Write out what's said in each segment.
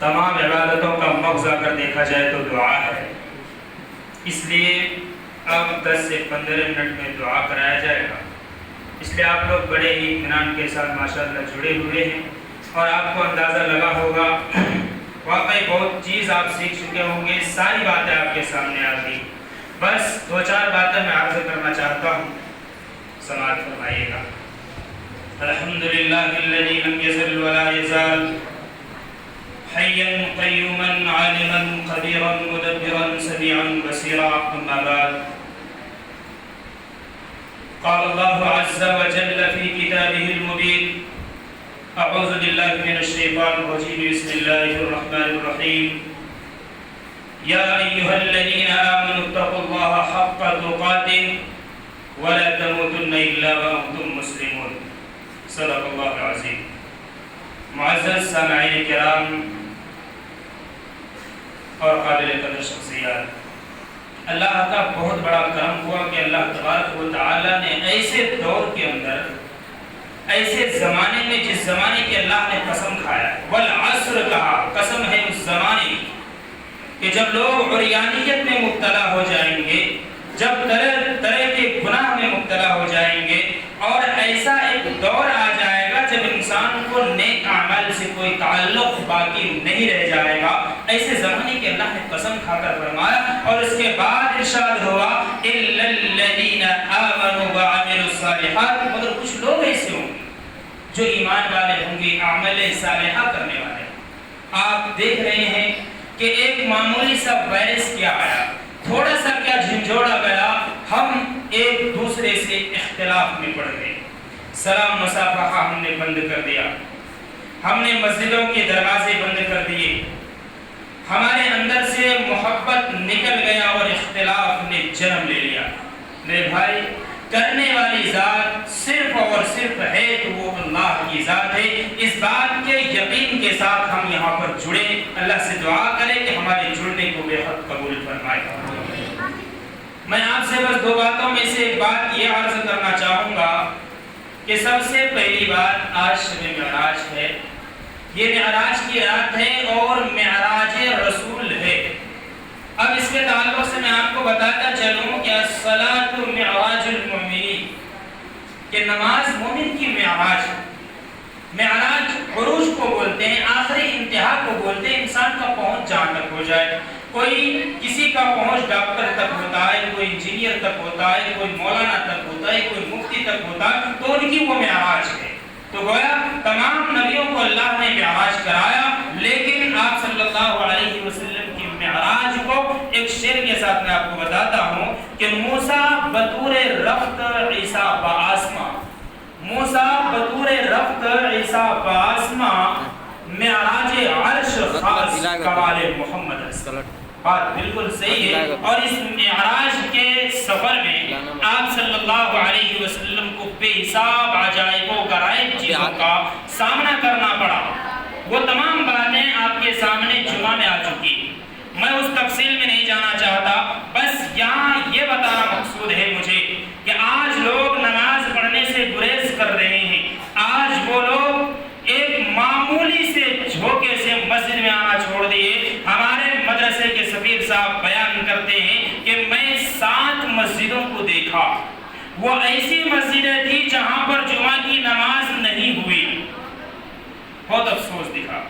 تمام عبادتوں کا مغز اگر دیکھا جائے تو دعا ہے، اس لیے اب 10 سے 15 منٹ میں دعا کرایا جائے گا۔ اس لیے آپ لوگ بڑے ہی اطمینان کے ساتھ ماشاءاللہ جڑے ہوئے ہیں، اور آپ کو اندازہ لگا ہوگا واقعی بہت چیز آپ سیکھ چکے ہوں گے، ساری باتیں آپ کے سامنے آ گئی۔ بس 2-4 باتیں میں عرض کرنا چاہتا ہوں، سماعت فرمائیے گا۔ الحمدللہ الذی لم یزل ولا یزال حیا قیوما عالما قدیرا مدبرا سمیعا بصیرا، اما بعد قال اللہ عز وجل فی کتابہ المبین، اعوذ باللہ من الشیطان الرجیم، بسم اللہ الرحمن الرحیم، یا ایہا الذین آمنوا اتقوا اللہ حق تقاتہ ولا تموتن الا وانتم مسلمون، صدق اللہ العظیم۔ معزز سامعین کرام اور قابل قدر شخصیات، اللہ کا بہت بڑا کرم ہوا کہ اللہ تبارک و تعالی نے ایسے دور کے اندر، ایسے زمانے میں، جس زمانے کی اللہ نے قسم کھایا، والعصر کہا، قسم ہے اس زمانے کی کہ جب لوگ عریانیت میں مبتلا ہو جائیں گے، جب طرح طرح کے گناہ میں مبتلا ہو جائیں گے، اور ایسا ایک دور آ جائے گا جب انسان کو نیک اعمال سے کوئی تعلق باقی نہیں رہ جائے گا، ایسے زمانے کی اللہ نے قسم کھا کر فرمایا، اور اس کے بعد ارشاد ہوا الا الذین آمنوا وعملوا الصالحات، مگر کچھ لوگ ایسے ہوں گے جو ایمان والے ہوں گے، عمل صالحہ کرنے والے۔ آپ دیکھ رہے ہیں کہ ایک معمولی سا وائرس کیا آیا، تھوڑا سا کیا جھنجھوڑا گیا، ہم ایک دوسرے سے اختلاف میں پڑ گئے، سلام مصافحہ ہم نے بند کر دیا، ہم نے مسجدوں کے دروازے بند کر دیے، ہمارے اندر سے محبت نکل گیا اور اختلاف نے جنم لے لیا۔ میرے بھائی، کرنے والی ذات صرف اور صرف ہے تو وہ اللہ کی ذات ہے، اس بات کے یقین کے ساتھ ہم یہاں پر جڑے، اللہ سے دعا کریں کہ ہمارے جڑنے کو بے حد قبول فرمائے۔ میں آپ سے بس 2 باتوں میں سے ایک بات یہ عرض کرنا چاہوں گا کہ سب سے پہلی بات آج شب معراج ہے، یہ معراج کی رات ہے اور معراج رسول ہے۔ اب اس کے تعلق سے میں آپ کو بتاتا چلوں کہ الصلاۃ معراج المؤمنین، کہ نماز مومن کی معراج، معراج عروج کو بولتے ہیں، آخری انتہا کو بولتے ہیں، انسان کا پہنچ جہاں تک ہو جائے۔ کوئی کسی کا پہنچ ڈاکٹر تک ہوتا ہے، کوئی انجینئر تک ہوتا ہے، کوئی مولانا تک ہوتا ہے، کوئی مفتی تک ہوتا ہے، تو ان کی وہ معراج ہے۔ تو گویا تمام نبیوں کو اللہ نے معراج کرایا، لیکن آپ صلی اللہ علیہ وسلم کی معراج کو ایک شعر کے ساتھ میں آپ کو بتاتا ہوں کہ موسیٰ بطور رفت عیسیٰ بآسماں، موسیٰ بطور رفت عیسیٰ بآسماں، معراج عرش خاص کمال محمد۔ بات بالکل صحیح ہے، اور اس معراج کے سفر میں آپ صلی اللہ علیہ وسلم کو بے حساب عجائب و غرائب چیزوں کا سامنا کرنا پڑا۔ وہ تمام باتیں آپ کے سامنے جمعہ میں آ چکی، میں اس تفصیل میں نہیں جانا چاہتا، بس یہاں یہ بتانا مقصود ہے مجھے کہ آج لوگ نماز پڑھنے سے گریز کر رہے ہیں، آج وہ لوگ ایک معمولی سے جھوکے سے مسجد میں آنا چھوڑ دیے۔ ہمارے مدرسے کے سفیر صاحب بیان کرتے ہیں کہ میں 7 مسجدوں کو دیکھا، وہ ایسی مسجدیں تھی جہاں پر جمعہ کی نماز نہیں ہوئی، بہت افسوس دکھا۔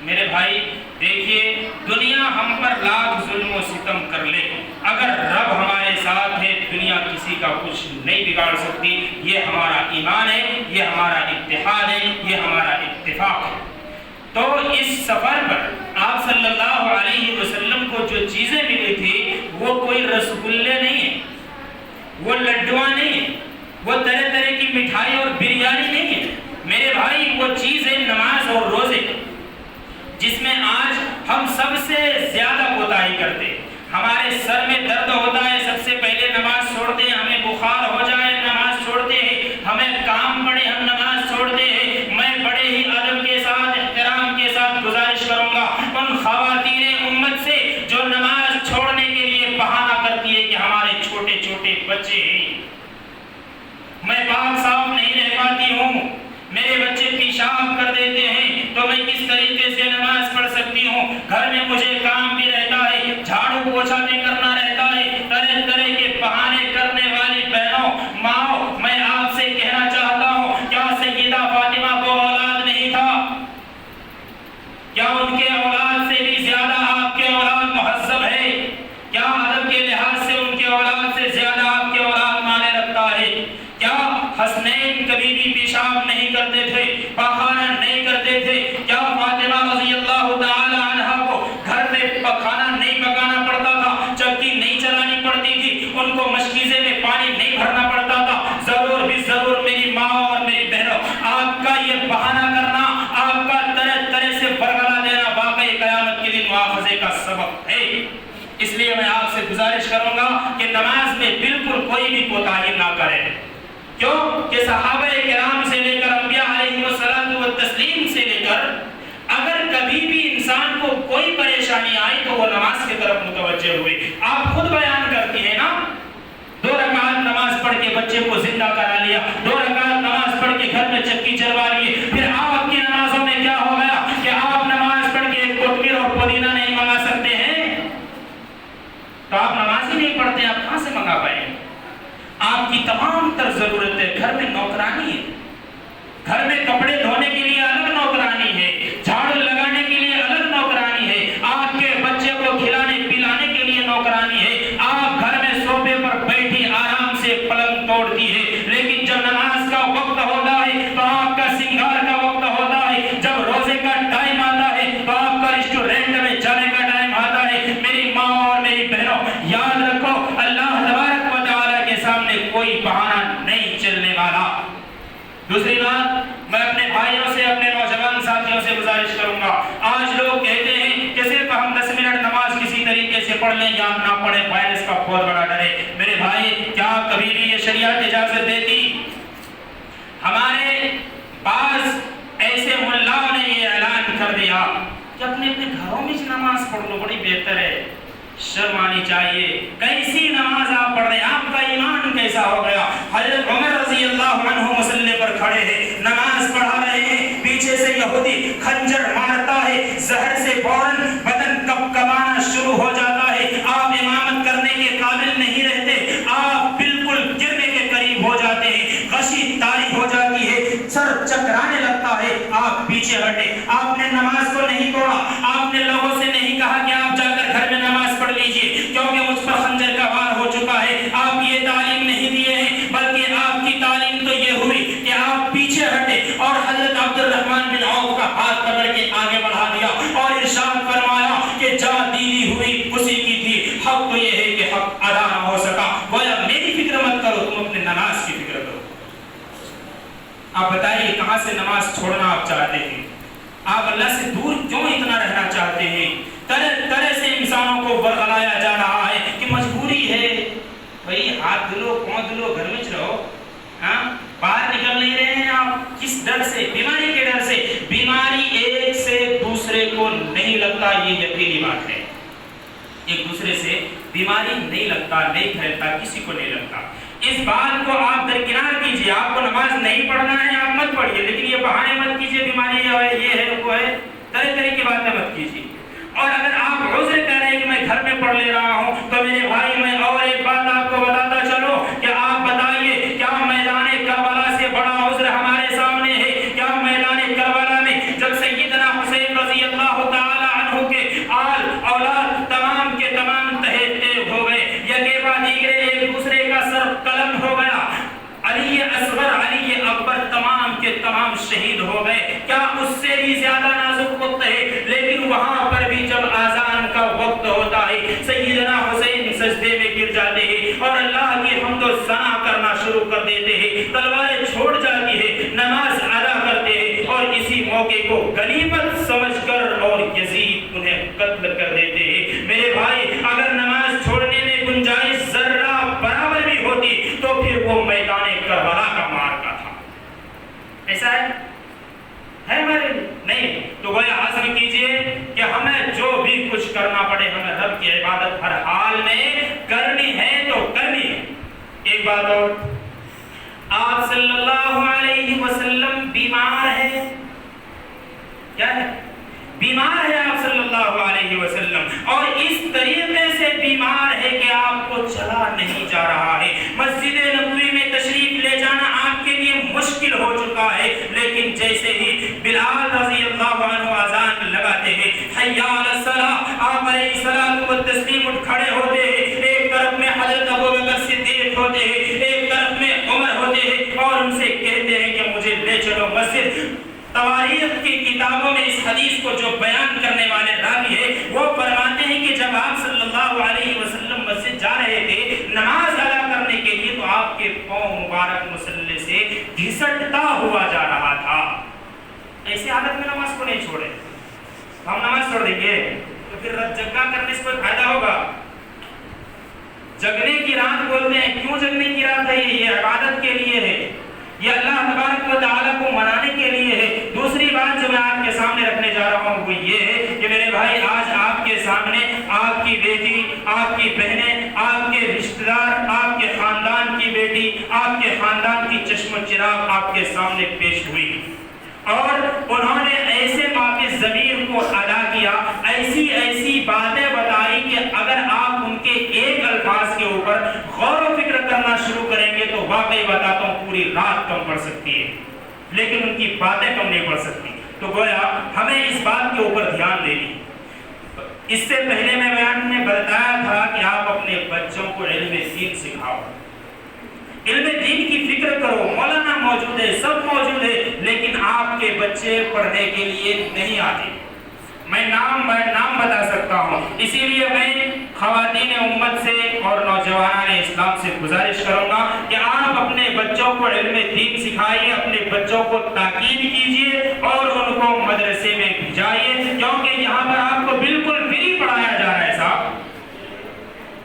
میرے بھائی دیکھیے، دنیا ہم پر لاکھ ظلم و ستم کر لے، اگر رب ہمارے ساتھ ہے دنیا کسی کا کچھ نہیں بگاڑ سکتی۔ یہ ہمارا ایمان ہے، یہ ہمارا اتحاد ہے، یہ ہمارا اتفاق ہے۔ تو اس سفر پر آپ صلی اللہ علیہ وسلم کو جو چیزیں ملی تھی وہ کوئی رسگلے نہیں ہیں، وہ لڈوآں نہیں ہیں، وہ طرح طرح کی مٹھائی اور بریانی نہیں ہے۔ میرے بھائی وہ چیز ہے نماز اور روزے، جس میں آج ہم سب سے زیادہ کوتاہی کرتے ہیں۔ ہمارے سر میں درد ہوتا ہے، سب سے پہلے نماز چھوڑتے ہیں، ہمیں بخار ہو جائے نماز چھوڑتے ہیں، ہمیں کام پڑے ہم نماز چھوڑتے ہیں۔ میں بڑے ہی ادب کے ساتھ، احترام کے ساتھ گزارش کروں گا ان خواتین امت سے جو نماز چھوڑنے کے لیے بہانہ کرتی ہے کہ ہمارے چھوٹے چھوٹے بچے ہیں، میں پاک صاف نہیں رہ پاتی ہوں، میرے بچے پیشاب کر دیتے ہیں، تو میں کس طریقے سے نماز پڑھ سکتی ہوں؟ گھر میں مجھے کام بھی رہتا ہے، جھاڑو پوچھا بھی کرنا رہتا ہے، طرح طرح کے بہانے کرنے والی بہنوں ماں، میں آپ سے کہنا چاہتا ہوں، کیا سیدہ فاطمہ کو اولاد نہیں تھا؟ کیا ان کے اولاد سے بھی زیادہ آپ کے اولاد مہذب ہے؟ کیا ادب کے لحاظ سے ان کے اولاد سے زیادہ آپ کے اولاد مانے رکھتا ہے؟ کیا حسنین کبھی بھی پیشاب نہیں کرتے تھے، پخانا نہیں کرتے تھے؟ کیا فاطمہ رضی اللہ تعالی عنہا کو گھر میں کھانا نہیں پکانا پڑتا تھا، چکی نہیں چلانی پڑتی تھی، ان کو مشکیزے میں پانی نہیں بھرنا پڑتا تھا؟ ضرور بھی ضرور میری ماں اور میری بہنوں، آپ کا یہ بہانہ کرنا، آپ کا طرح طرح سے برگلا دینا واقعی قیامت کے دن مواخذے کا سبب ہے۔ اس لیے میں آپ سے گزارش کروں گا کہ نماز میں بالکل کوئی بھی کوتاہی نہ کرے، کیوں کہ صحابہ کرام سے لے کر انبیاء علیہ الصلوۃ والتسلیم سے لے کر اگر کبھی بھی انسان کو کوئی پریشانی آئی تو وہ نماز کی طرف متوجہ ہوئے۔ آپ خود بیان کرتی ہیں نا، 2 رکعت نماز پڑھ کے بچے کو زندہ کرا لیا، 2 رکعت نماز پڑھ کے گھر میں چکی چلوا لیے، پھر آپ کی نمازوں میں کیا ہو گیا کہ آپ نماز پڑھ کے ایک کوتمیر اور پودینہ نہیں منگا سکتے ہیں؟ تو آپ نماز ہی نہیں پڑھتے، آپ کہاں سے منگا پائیں؟ آپ کی تمام تر ضرورتیں، گھر میں نوکرانی ہے، گھر میں کپڑے دھونے کے لیے الگ نوکرانی ہے، جھاڑو لگانے کے لیے الگ نوکرانی ہے، آپ کے بچے کو کھلانے پلانے کے لیے نوکرانی ہے، آپ گھر میں صوفے پر بیٹھی آرام سے پلنگ توڑتی ہے، لیکن جب نماز کا وقت ہوتا ہے تو آپ کا سنگار کا وقت ہوتا ہے، جب روزے کا ٹائم آتا ہے تو آپ کا ریسٹورینٹ میں جانے کا ٹائم آتا ہے۔ میری ماں اور میری بہنوں، یاد رکھو اللہ تبارک و تعالیٰ کے سامنے کوئی بہانہ نہیں چلنے والا۔ دوسری بات، میں اپنے بھائیوں سے، اپنے نوجوان ساتھیوں سے گزارش کروں گا، آج لوگ کہتے ہیں کہ صرف ہم 10 منٹ نماز کسی طریقے سے پڑھ لیں یا نہ پڑھیں، وائرس کا بہت بڑا ڈر ہے۔ میرے بھائی، کیا کبھی بھی یہ شریعت اجازت دیتی؟ ہمارے بعض ایسے ملاؤں نے یہ اعلان کر دیا کہ اپنے اپنے گھروں میں نماز پڑھ لو، بڑی بہتر ہے۔ شرم آنی چاہیے، کیسی نماز آپ پڑھ رہے ہیں؟ آپ کا ایمان کیسا ہو گیا؟ حضرت عمر رضی اللہ عنہ مصلی پر کھڑے ہیں، نماز پڑھا رہے ہیں، پیچھے سے یہودی خنجر مارتا ہے، زہر سے فوراً بدن کبکبانا شروع ہو جاتا ہے، آپ امامت کرنے کے قابل نہیں رہتے، آپ بالکل گرنے کے قریب ہو جاتے ہیں، غشی طاری ہو جاتی ہے، سر چکرانے لگتا ہے، آپ پیچھے ہٹے۔ آپ نے نماز کو نہیں توڑا، آپ نے لوگوں سے نہیں کہا کہ آپ جا کر گھر میں نماز پڑھ لیجئے کیونکہ مجھ پر خنجر کا وار ہو چکا ہے، آپ یہ تعلیم نہیں دیے ہیں، بلکہ آپ کی تعلیم تو یہ ہوئی کہ آپ پیچھے ہٹے اور حضرت عبد الرحمن بن عوف کا ہاتھ پکڑ کے آگے بڑھا دیا اور ارشاد فرمایا کہ جا دیدی ہوئی اسی کی تھی، حق تو یہ ہے کہ حق ادا نہ ہو سکا، گویا میری فکر مت کرو، تم اپنے نماز کی فکر کرو۔ آپ بتائیے کہاں سے نماز چھوڑنا آپ چاہتے ہیں؟ آپ اللہ سے دور کیوں اتنا رہنا چاہتے ہیں؟ طرح طرح سے انسانوں کو برگلایا جا رہا ہے کہ مجبوری ہے، بھئی ہاتھ دھلو، پاؤں دھلو، گھر میں رہو، باہر نکل نہیں رہے ہیں آپ، کس ڈر سے؟ بیماری کے ڈر سے۔ بیماری ایک سے دوسرے کو نہیں لگتا، یہ یقینی بات ہے، ایک دوسرے سے بیماری نہیں لگتا، نہیں پھیلتا، کسی کو نہیں لگتا۔ اس بات کو آپ درکنار کیجئے، آپ کو نماز نہیں پڑھنا ہے آپ مت پڑھیے، لیکن یہ بہانے مت کیجئے، بیماری یہ ہے وہ ہے، طرح طرح کی باتیں مت کیجئے۔ اور اگر آپ عذر کہہ رہے ہیں کہ میں گھر میں پڑھ لے رہا ہوں، تو میرے بھائی میں اور ایک بات آپ کو بتاتا چلو کہ آپ بتائیے کیا میدان کربلا سے بڑا عذر ہمارے سامنے ہے؟ کیا میدان کربلا میں جب سیدنا حسین رضی اللہ تعالی عنہ کے آل اولاد تمام کے تمام تہتے ہو گئے، یکے بعد دیگرے ایک دوسرے کا سر قلم ہو گیا، علی اصغر علی اکبر تمام کے تمام شہید ہو گئے، کیا اس سے بھی زیادہ نازک وقت ہے؟ لیکن وہاں پر بھی جب آذان کا وقت ہوتا ہے، سیدنا حسین سجدے میں گر جاتے ہیں اور اللہ کی حمد و ثنا کرنا شروع کر دیتے ہیں، تلواریں چھوڑ جاتی ہے، نماز ادا کرتے ہیں اور اسی موقع کو غنیمت سمجھ کر اور یزید انہیں قتل کر دیتے ہیں۔ میرے بھائی، اگر نماز چھوڑنے میں گنجائش ذرہ برابر بھی ہوتی تو پھر وہ میدان کربلا کا مارکا تھا۔ ایسا ہے ہمارے نہیں تو وہ عزم کیجئے کہ ہمیں جو بھی کچھ کرنا پڑے، ہمیں رب کی عبادت ہر حال میں کرنی ہے تو کرنی ہے۔ ایک بات اور، آپ صلی اللہ علیہ بیمار ہے. کیا ہے؟ بیمار ہے آپ صلی اللہ علیہ علیہ وسلم، اور اس طریقے سے بیمار ہے کہ آپ کو چلا نہیں جا رہا ہے۔ مسجد نبوی میں تشریف لے جانا آپ کے لیے مشکل ہو چکا ہے، لیکن جیسے ہی بلال رضی اللہ عنہ اذان لگاتے ہیں حی علی الصلاۃ، آپ علیہ الصلاۃ والتسلیم اٹھ کھڑے ہوتے ہیں، ایک طرف میں حضرت ابوبکر صدیق ہوتے ہیں، ایک طرف میں عمر ہوتے ہیں، اور ان سے کہتے ہیں کہ مجھے لے چلو مسجد۔ تواریخ کی کتابوں میں اس حدیث کو جو بیان کرنے والے راوی ہیں وہ فرماتے ہیں کہ جب آپ صلی اللہ علیہ وسلم مسجد جا رہے تھے نماز ادا کرنے کے لیے، تو آپ کے پاؤں مبارک مصلی سے گھسٹتا ہوا جا رہا تھا۔ ایسی حالت میں نماز کو نہیں چھوڑے، ہم نماز چھوڑ دیں گے تو پھر رات جگہ کرنے سے کوئی فائدہ ہوگا؟ جگنے کی رات بولتے ہیں، کیوں جگنے کی رات ہے؟ یہ عبادت کے لیے ہے، یہ اللہ تبارک و تعالیٰ کو منانے کے لیے ہے۔ دوسری بات جو میں آپ کے سامنے رکھنے جا رہا ہوں وہ یہ ہے کہ میرے بھائی، آج آپ کے سامنے آپ کی بیٹی، آپ کی بہنیں، آپ کے رشتہ دار، آپ کے خاندان کی بیٹی، آپ کے خاندان کی چشم و چراغ آپ کے سامنے پیش ہوئی، اور انہوں نے ایسے واپس ضمیر کو ادا کیا، ایسی ایسی باتیں بتائی کہ اگر آپ ان کے ایک الفاظ کے اوپر غور و فکر کرنا شروع کریں گے تو واقعی بتاتا ہوں پوری رات کم پڑ سکتی ہے، لیکن ان کی باتیں کم نہیں پڑ سکتی۔ تو گویا ہمیں اس بات کے اوپر دھیان دینی۔ اس سے پہلے میں بیان میں بتایا تھا کہ آپ اپنے بچوں کو علم دین سکھاؤ، علم دین کی فکر کرو۔ مولانا موجود ہے، سب موجود ہے، لیکن آپ کے بچے پڑھنے کے لیے نہیں آتے۔ میں نام بتا سکتا ہوں، اسی لیے میں خواتین امت سے اور نوجوانان اسلام سے گزارش کروں گا کہ آپ اپنے بچوں کو علم دین سکھائیے، اپنے بچوں کو تاکید کیجیے اور ان کو مدرسے میں بھیجائیے، کیونکہ یہاں پر آپ کو بالکل فری پڑھایا جا رہا ہے صاحب،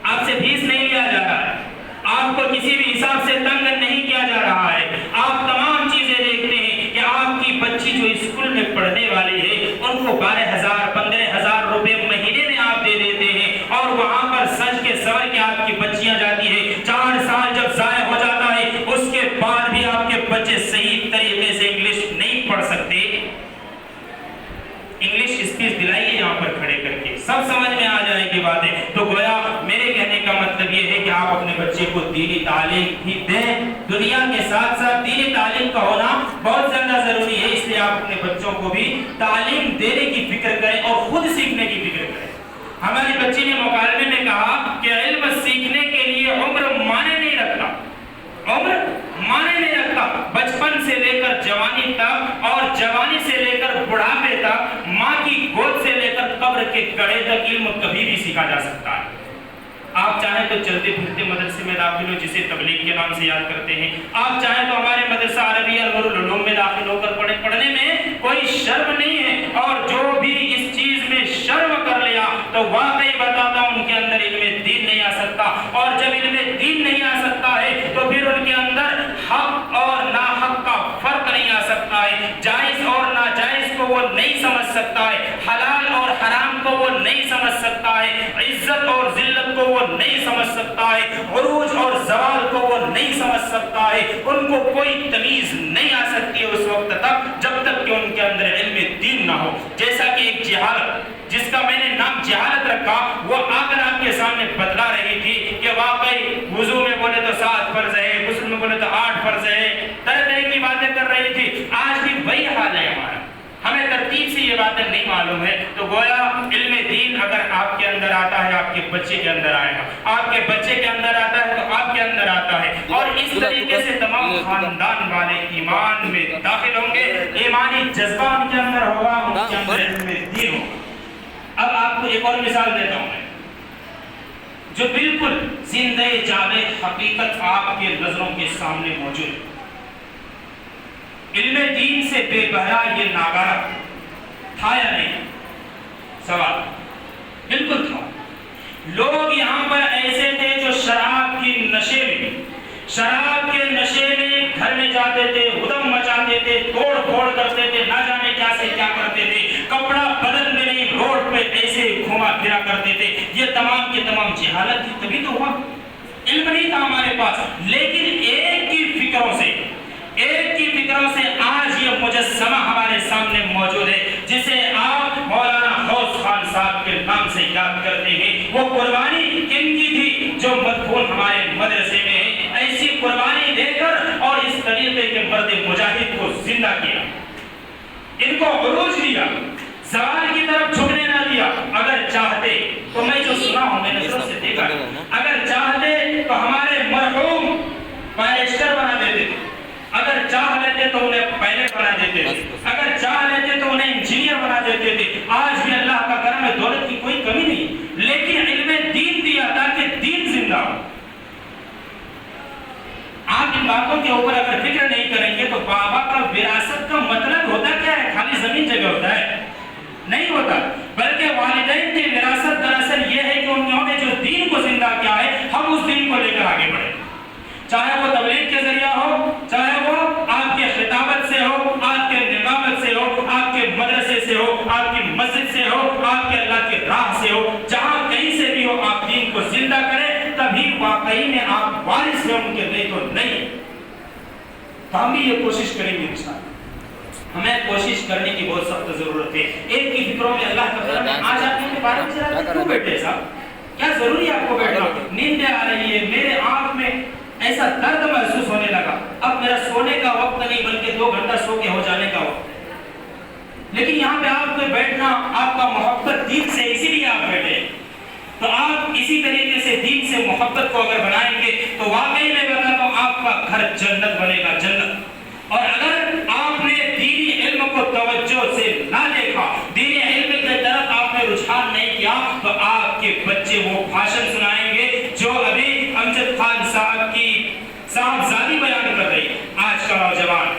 آپ سے فیس نہیں لیا جا رہا ہے، آپ کو کسی بھی حساب سے تنگ نہیں کیا جا رہا ہے۔ آپ تمام چیزیں دیکھتے ہیں کہ آپ کی بچی جو اسکول میں پڑھنے والی ہے ان کو 12,000 15,000 روپے مہینے میں آپ دے دیتے ہیں، اور وہاں پر سج کے سور کے آپ کی بچیاں جاتی ہیں۔ 4 سال جب ضائع ہو جاتا ہے اس کے بعد بھی آپ کے بچے صحیح طریقے سے انگلش نہیں پڑھ سکتے۔ انگلش اسپیچ دلائیے یہاں پر کھڑے کر کے، سب سمجھ میں آ جائے گی باتیں۔ تو گویا میرے کہنے کا مطلب یہ ہے کہ آپ اپنے بچے کو دینی تعلیم بھی دیں، دنیا کے ساتھ ساتھ دینی تعلیم کا ہونا بہت زیادہ ضروری ہے، اس لیے آپ اپنے بچوں کو بھی تعلیم دینے کی فکر کریں اور خود سیکھنے کی فکر کریں۔ ہماری بچی نے مکالمے میں کہا کہ علم سیکھنے کے لیے عمر معنی نہیں رکھتا، عمر معنی نہیں رکھتا، بچپن سے لے کر جوانی تک اور جوانی سے لے کر بڑھاپے تک، ماں کی گود سے لے کر قبر کے کڑے تک علم کبھی بھی سیکھا جا سکتا ہے۔ آپ چاہیں تو چلتے پھرتے مدرسے میں داخل ہو جسے تبلیغ کے نام سے یاد کرتے ہیں، آپ چاہیں تو ہمارے مدرسہ عربیہ العلوم میں داخل ہو کر پڑھنے میں کوئی شرم نہیں ہے، اور جو بھی اس چیز میں شرم کر لیا تو واقعی بتاتا ہوں ان کے اندر علم دین نہیں آ سکتا، اور جب علم دین نہیں آ سکتا ہے تو پھر ان کے اندر حق اور ناحق کا فرق نہیں آ سکتا ہے، جائز اور ناجائز کو وہ نہیں سمجھ سکتا ہے، حلال اور حرام کو وہ نہیں سمجھ سکتا ہے، عزت اور ذلت کو وہ نہیں سمجھ سکتا ہے، عروج اور زوال کو وہ نہیں سمجھ سکتا ہے، ان کو کوئی تمیز نہیں آ سکتی ہے اس وقت تک جب تک کہ ان کے اندر علم دین نہ ہو۔ جیسا کہ ایک جہالت جس کا میں نے نام جہالت رکھا، وہ آ کر آپ کے سامنے بتلا رہی تھی کہ واقعی وضو میں بولے تو 7 فرض ہے، غسل میں بولے تو 8 فرض ہے، طرح طرح کی باتیں کر رہی تھی۔ آج بھی وہی حال ہے ہمارا، ہمیں ترتیب سے یہ باتیں نہیں معلوم ہے۔ تو گویا علم دین اگر آپ کے اندر آتا ہے آپ کے بچے کے اندر آئے گا، آپ کے بچے کے اندر آتا ہے تو آپ کے اندر آتا ہے، اور اس طریقے سے تمام خاندان والے ایمان میں داخل ہوں گے، ایمانی جذبہ ان کے اندر ہوگا، ان کے اندر علم دین ہوگا۔ اب آپ کو ایک اور مثال دیتا ہوں میں، جو بالکل زندہ جاوید حقیقت آپ کے نظروں کے سامنے موجود ہے۔ علم دین سے بے بہرا یہ ناگارہ تھا یا نہیں؟ سوال بالکل تھا۔ لوگ یہاں پر ایسے تھے جو شراب کے نشے میں گھر میں جاتے تھے، ہدم مچاتے تھے، توڑ پھوڑ کرتے تھے، نہ جانے کیا سے کیا کرتے تھے، کپڑا بدن میں نہیں روڈ پہ ایسے گھوما پھرا کرتے تھے۔ یہ تمام کی تمام جہالت تھی، تبھی تو ہوا، علم نہیں تھا ہمارے پاس۔ لیکن ایک کی فکروں سے آج یہ مجسمہ ہمارے سامنے موجود ہے، جسے آپ مولانا غوث خان صاحب کے نام زندہ کیا، ان کو عروج دیا، زوال کی طرف جھکنے نہ دیا۔ اگر چاہتے تو میں جو سنا ہوں، میں نظروں سے دیکھا، اگر چاہتے تو ہمارے مرحوم بیرسٹر بنا دیتے تھے، اگر چاہ لیتے تو انہیں پائلٹ بنا دیتے تھے، اگر چاہ لیتے تو انہیں انجینئر بنا دیتے تھے۔ آج بھی اللہ کا کرم ہے، دولت کی کوئی کمی نہیں، لیکن علم دین دیا تاکہ دین زندہ ہو۔ آپ ان باتوں کے اوپر اگر فکر نہیں کریں گے تو بابا کا وراثت کا مطلب ہوتا کیا ہے؟ خالی زمین جگہ ہوتا ہے؟ نہیں ہوتا، بلکہ والدین کی وراثت دراصل یہ ہے کہ انہوں نے جو دین کو زندہ کیا ہے، ہم اس دین کو لے کر آگے بڑھیں، چاہے وہ تبلیغ کے ذریعہ ہو، چاہے وہ آپ کے خطابت سے ہو، آپ کے نقابت سے ہو، آپ کے مدرسے سے ہو، آپ کی مسجد سے ہو، آپ کے اللہ کے راہ سے ہو، جہاں کہیں سے بھی ہو، آپ دین کو زندہ کریں، تبھی واقعی میں آپ وارث ہیں ان کے، نہیں تو نہیں۔ تو ہم بھی یہ کوشش کریں گے انشاءاللہ۔ ہمیں کوشش کرنے کی بہت سخت ضرورت ہے۔ ایک کی فکروں میں اللہ کا کرم ہے۔ آج آپ نے 12 بجے رات میں کیوں بیٹھے صاحب؟ کیا ضروری ہے آپ کو بیٹھنا؟ نیند آ رہی ہے، میرے آنکھ میں ایسا درد محسوس ہونے لگا، اب میرا سونے کا وقت نہیں بلکہ 2 گھنٹہ سو کے ہو جانے کا وقت ہے۔ لیکن یہاں پہ آپ کو بیٹھنا، آپ کا محبت دین سے، اسی لیے آپ بیٹھے۔ تو آپ اسی طریقے سے دین سے محبت کو اگر بنائیں گے تو واقعی میں بتاتا ہوں آپ کا گھر جنت بنے گا، جنت۔ اور اگر آپ نے دینی علم کو توجہ سے نہ دیکھا، دینی علم کی طرف آپ نے رجحان نہیں کیا، تو آپ کے بچے وہ بھاشن سنائیں گے جو ابھی امجد خان صاحب کی صاحبزادی بیان کر رہی۔ آج کا نوجوان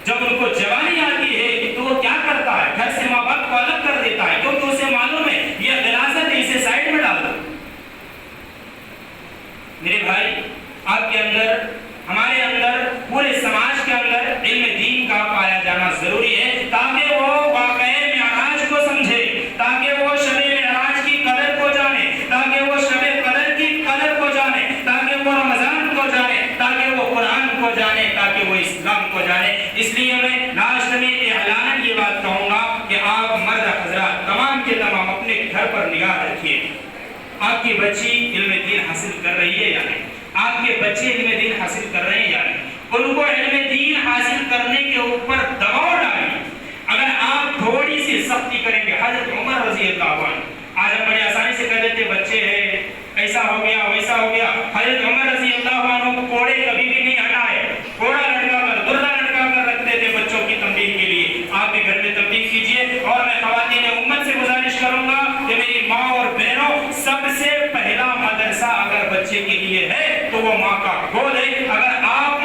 جب ان کو جوانی آتی ہے تو وہ کیا کرتا ہے؟ گھر سے ماں باپ کو الگ کر دیتا ہے، کیونکہ اسے معلوم ہے یہ غلاظت ہے، اسے سائڈ میں ڈال دو۔ میرے بھائی، آپ کے اندر، ہمارے اندر، پورے سماج کے اندر علم دین کا پایا جانا ضروری ہے، تاکہ وہ واقعے معراج کو سمجھے، تاکہ وہ شب معراج کی قدر کو جانے، تاکہ وہ شب قدر کی قدر کو جانے، تاکہ وہ رمضان کو جانے، تاکہ وہ قرآن کو جانے، تاکہ وہ اسلام کو جانے۔ اس لیے میں لاسٹ میں اعلاناً یہ بات کہوں گا کہ آپ مرد حضرات تمام کے تمام اپنے گھر پر نگاہ رکھیے، آپ کی بچی علم دین حاصل کر رہی ہے یا نہیں؟ آپ کے بچے علم دین حاصل کر رہے ہیں یا نہیں؟ ان کو علم دین حاصل کرنے کے اوپر دباؤ ڈالیں۔ اگر آپ تھوڑی سی سختی کریں گے، حضرت عمر رضی اللہ عنہ، آج ہم بڑے آسانی سے کہہ دیتے بچے ہیں، ایسا ہو گیا ویسا ہو گیا۔ حضرت عمر رضی اللہ عنہ کوڑے کبھی بھی نہیں ہٹائے، کوڑا لٹکا کر، دردا لٹکا کر رکھتے تھے بچوں کی تنبیہ کے لیے۔ آپ بھی گھر میں تنبیہ کیجیے، اور میں خواتین امت سے گزارش کروں گا کہ میری ماں اور بہنوں، سب سے پہلا مدرسہ اگر بچے کے لیے ہے تو وہ ماں کا گود ہے۔ اگر آپ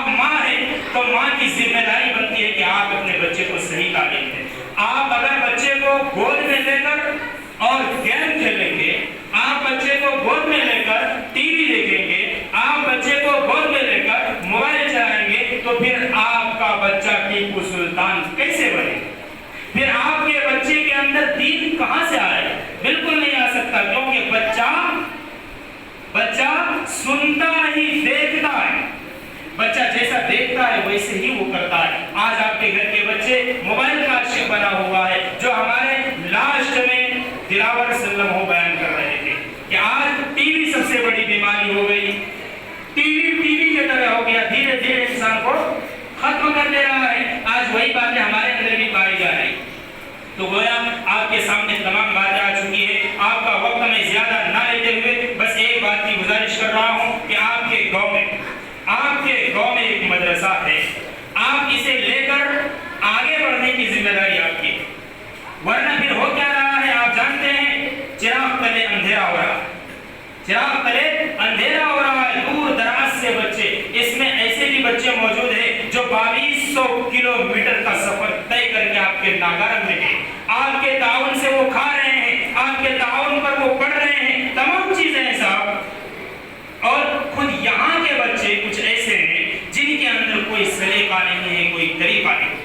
ماں ہیں تو ماں کی ذمہ داری بنتی ہے کہ آپ اپنے بچے کو صحیح تعلیم دیں۔ آپ اگر بچے کو گود میں لے کر اور گیم کھیلیں گے، آپ بچے کو گود میں لے کر ٹی وی دیکھیں گے، آپ بچے کو گود میں لے کر موبائل چلائیں گے، تو پھر آپ کا بچہ ٹیپو سلطان کیسے بنے؟ پھر آپ کے بچے کے اندر دین کہاں سے آئے؟ بالکل نہیں آ سکتا، کیونکہ بچہ سنتا نہیں، دیکھتا ہے۔ بچہ جیسا دیکھتا ہے ویسے ہی وہ کرتا ہے۔ آج آپ کے گھر کے بچے موبائل کا عاشق بنا ہوا ہے، جو ہمارے لاسٹ میں دلاور صلی اللہ علیہ وسلم بیان کر رہے تھے کہ آج ٹی وی سب سے بڑی بیماری ہو گئی، ٹی وی کی طرح ہو گیا، دھیرے دھیرے انسان کو ختم کر دے رہا ہے۔ آج وہی باتیں ہمارے اندر بھی پائی جا رہی۔ تو گویا آپ کے سامنے تمام باتیں آ چکی ہے، آپ کا وقت میں زیادہ نہ لیتے ہوئے بس ایک بات کی گزارش کر رہا ہوں کہ آپ کے گاؤں میں ایک مدرسہ ہے، آپ اسے لے کر آگے بڑھنے کی ذمہ داری آپ کی، ورنہ پھر ہو کیا رہا ہے آپ جانتے ہیں، چراغ تلے اندھیرا ہو رہا ہے، چراغ تلے اندھیرا ہو رہا ہے۔ دور دراز سے بچے، اس میں ایسے بھی بچے موجود ہیں جو 2200 کلومیٹر کا سفر طے کر کے آپ کے ناگارم میں ہیں، آپ کے تعاون سے وہ کھا رہے ہیں، آپ کے تعاون پر وہ پڑھ رہے ہیں، تمام چیزیں ہیں صاحب۔ اور خود یہاں کے بچے کچھ ایسے ہیں جن کے اندر کوئی سلیقہ نہیں ہے، کوئی طریقہ نہیں۔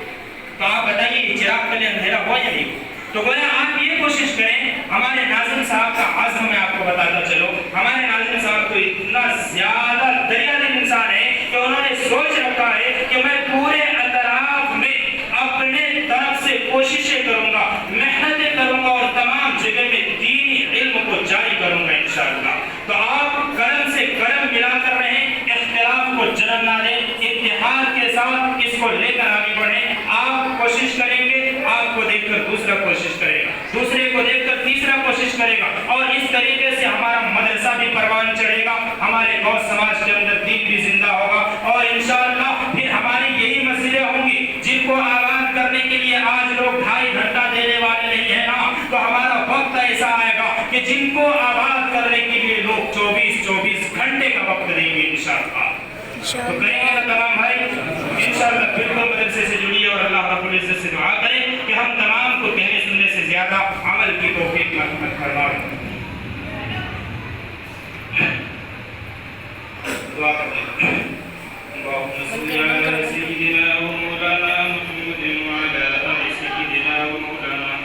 تو آپ بتائیے یہ چراغ تلے اندھیرا ہوا یا نہیں؟ تو گویا آپ یہ کوشش کریں، ہمارے ناظم صاحب کا عزم میں آپ کو بتاتا چلو، ہمارے ناظم صاحب کو اتنا زیادہ دریا دل انسان ہے کہ انہوں نے سوچ رکھا ہے کہ میں پورے اطراف میں اپنے طرف سے کوششیں کروں گا، محنتیں کروں گا، اور تمام جگہ میں دینی علم کو جاری کروں گا انشاءاللہ۔ تو آپ کرم سے کرم ملا کر رہیں، اختلاف کو جنم نہ دیں، اتحاد کے ساتھ اس کو لے کر آگے ہمارا مدرسہ بھی پروان چڑھے گا, ہمارے گاؤں سماج کے اندر دین بھی زندہ ہوگا, اور انشاءاللہ پھر ہماری یہی مسجدیں ہوں گی جن کو آباد کرنے کے لیے آج لوگ 2.5 گھنٹہ دینے والے نہیں ہیں نا, تو ہمارا وقت ایسا آئے گا کہ جن کو آباد کرنے کے لیے لوگ 24 گھنٹے کا وقت دیں گے انشاءاللہ. تو کریں گے نا تمام بھائی انشاءاللہ. پھر تو